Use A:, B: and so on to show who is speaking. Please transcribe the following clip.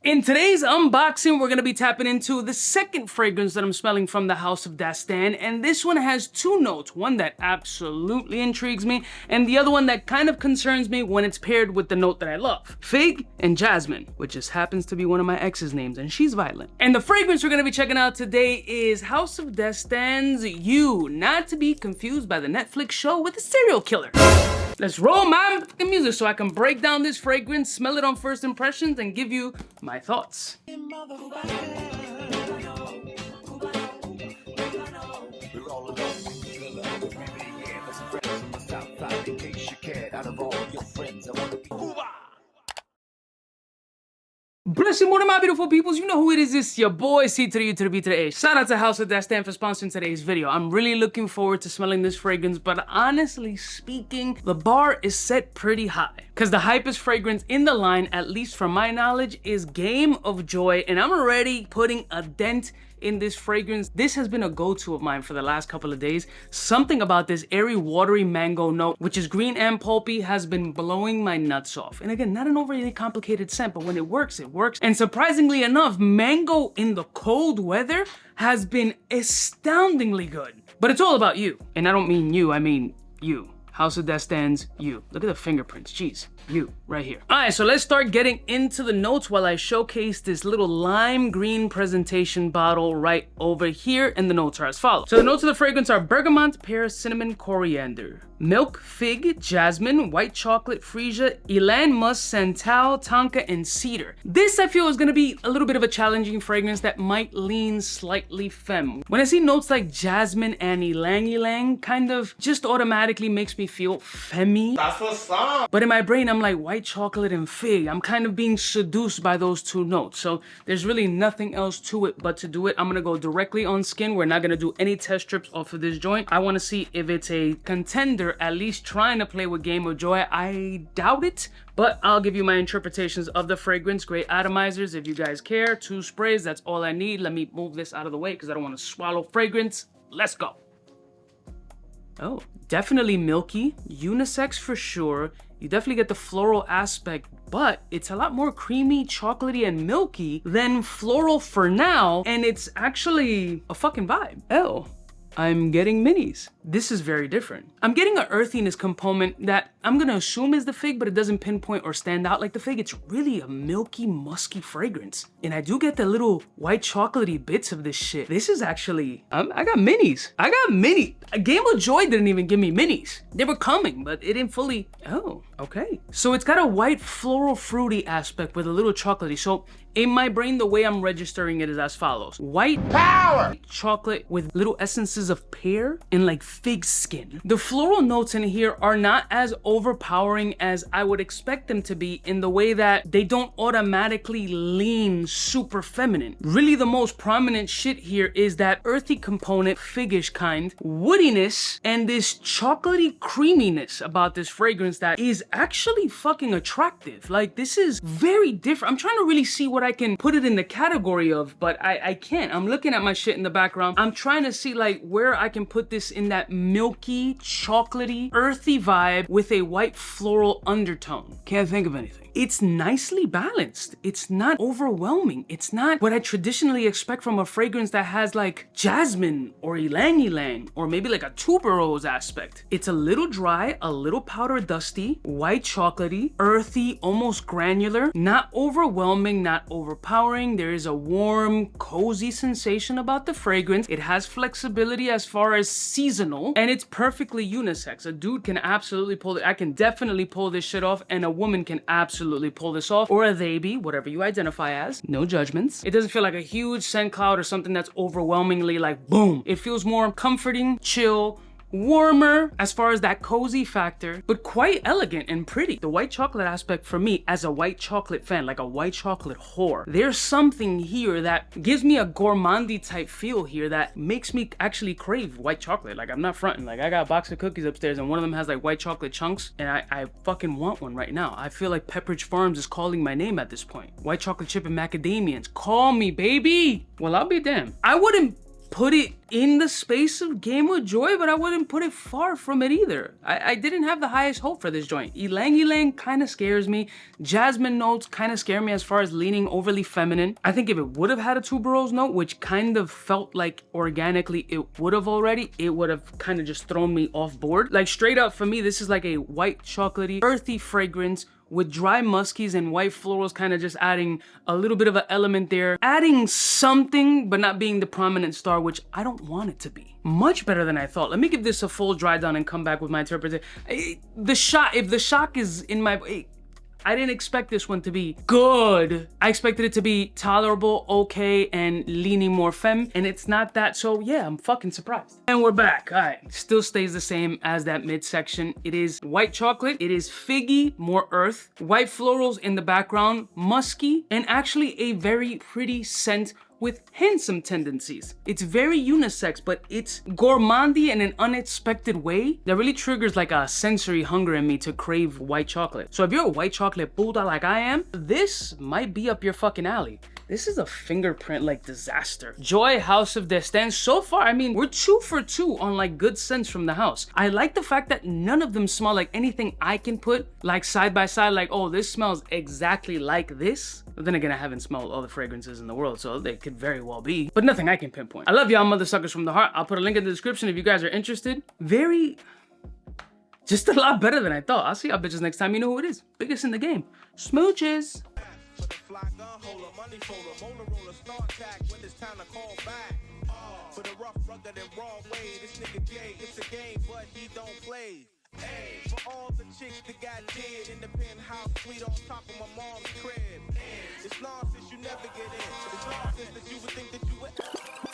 A: In today's unboxing, we're going to be tapping into the second fragrance that I'm smelling from the house of Dastan, and this one has two notes, one that absolutely intrigues me, and the other one that kind of concerns me when it's paired with the note that I love. Fig and Jasmine, which just happens to be one of my ex's names, and she's violent. And the fragrance we're going to be checking out today is House of Dastan's You, not to be confused by the Netflix show with a serial killer. Let's roll my music so I can break down this fragrance, smell it on first impressions, and give you my thoughts. Bless you, one of my beautiful peoples. You know who it is. It's your boy, 𝗙𝗏𝗏𝗏𝗏𝗏𝗏𝗏𝗏. Shout out to House of Dastan for sponsoring today's video. I'm really looking forward to smelling this fragrance, but honestly speaking, the bar is set pretty high. Because the hypest fragrance in the line, at least from my knowledge, is Game of Joy, and I'm already putting a dent in this fragrance. This has been a go-to of mine for the last couple of days. Something about this airy, watery mango note, which is green and pulpy, has been blowing my nuts off. And again, not an overly complicated scent, but when it works, it works. And surprisingly enough, mango in the cold weather has been astoundingly good. But it's all about you. And I don't mean you, I mean you. House of Dastan's You. Look at the fingerprints, jeez. You, right here. All right, so let's start getting into the notes while I showcase this little lime green presentation bottle right over here, and the notes are as follows. So the notes of the fragrance are bergamot, pear, cinnamon, coriander, milk, fig, jasmine, white chocolate, freesia, ylang musk, santal, tonka, and cedar. This I feel is gonna be a little bit of a challenging fragrance that might lean slightly femme. When I see notes like jasmine and ylang, kind of just automatically makes me feel femmy. That's what's up. But in my brain, I'm like white chocolate and fig. I'm kind of being seduced by those two notes. So there's really nothing else to it but to do it. I'm gonna go directly on skin. We're not gonna do any test strips off of this joint. I wanna see if it's a contender, at least trying to play with Game of Joy. I doubt it, but I'll give you my interpretations of the fragrance. Great atomizers if you guys care. 2 sprays, that's all I need. Let me move this out of the way because I don't want to swallow fragrance. Let's go. Oh, definitely milky, unisex for sure. You definitely get the floral aspect, but it's a lot more creamy, chocolatey, and milky than floral for now, and it's actually a fucking vibe. Oh, I'm getting minis. This is very different. I'm getting an earthiness component that I'm gonna assume is the fig, but it doesn't pinpoint or stand out like the fig. It's really a milky, musky fragrance. And I do get the little white chocolatey bits of this shit. This is actually, I got minis. I got mini. Game of Joy didn't even give me minis. They were coming, but it didn't fully, oh, okay. So it's got a white floral fruity aspect with a little chocolatey. So in my brain, the way I'm registering it is as follows. White power chocolate with little essences of pear and like fig skin. The floral notes in here are not as overpowering as I would expect them to be, in the way that they don't automatically lean super feminine. Really the most prominent shit here is that earthy component, figish kind, woodiness, and this chocolatey creaminess about this fragrance that is actually fucking attractive. Like, this is very different. I'm trying to really see what I can put it in the category of, but I can't. I'm looking at my shit in the background. I'm trying to see like where I can put this in that milky, chocolatey, earthy vibe with a white floral undertone. Can't think of anything. It's nicely balanced. It's not overwhelming. It's not what I traditionally expect from a fragrance that has like jasmine or ylang, or maybe like a tuberose aspect. It's a little dry, a little powder dusty, white chocolatey, earthy, almost granular, not overwhelming, not overpowering. There is a warm, cozy sensation about the fragrance. It has flexibility as far as seasonal, and it's perfectly unisex. A dude can absolutely pull it. I can definitely pull this shit off, and a woman can absolutely pull this off, or a they be, whatever you identify as. No judgments. It doesn't feel like a huge scent cloud or something that's overwhelmingly like boom. It feels more comforting, chill, warmer as far as that cozy factor, but quite elegant and pretty. The white chocolate aspect for me, as a white chocolate fan, like a white chocolate whore, there's something here that gives me a gourmandy type feel here that makes me actually crave white chocolate. Like, I'm not fronting. Like, I got a box of cookies upstairs and one of them has like white chocolate chunks, and I fucking want one right now. I feel like Pepperidge Farms is calling my name at this point. White chocolate chip and macadamians. Call me, baby. Well, I'll be damned. I wouldn't put it in the space of Game with Joy, but I wouldn't put it far from it either. I didn't have the highest hope for this joint. Ylang Ylang kind of scares me. Jasmine notes kind of scare me as far as leaning overly feminine. I think if it would have had a tuberose note, which kind of felt like organically it would have already, it would have kind of just thrown me off board. Like straight up for me, this is like a white chocolatey, earthy fragrance with dry muskies and white florals, kind of just adding a little bit of an element there. Adding something, but not being the prominent star, which I don't want it to be. Much better than I thought. Let me give this a full dry down and come back with my interpretation. If the shock is in my... I didn't expect this one to be good. I expected it to be tolerable, okay, and leaning more femme, and it's not that, so yeah, I'm fucking surprised. And we're back. All right, still stays the same as that midsection. It is white chocolate, it is figgy, more earth, white florals in the background, musky, and actually a very pretty scent with handsome tendencies. It's very unisex, but it's gourmandy in an unexpected way that really triggers like a sensory hunger in me to crave white chocolate. So if you're a white chocolate Buddha like I am, this might be up your fucking alley. This is a fingerprint like disaster. Joy, House of Dastan. So far, I mean, we're 2 for 2 on like good scents from the house. I like the fact that none of them smell like anything I can put like side by side, like, oh, this smells exactly like this. But then again, I haven't smelled all the fragrances in the world, so they could very well be, but nothing I can pinpoint. I love y'all mother suckers from the heart. I'll put a link in the description if you guys are interested. Just a lot better than I thought. I'll see y'all bitches next time. You know who it is. Biggest in the game. Smooches. For the rough, rugged, and raw way, this nigga Jay, it's a game, but he don't play. Hey, for all the chicks that got dead in the penthouse suite on top of my mom's crib. It's nonsense you never get in. It's nonsense that you would think that you would.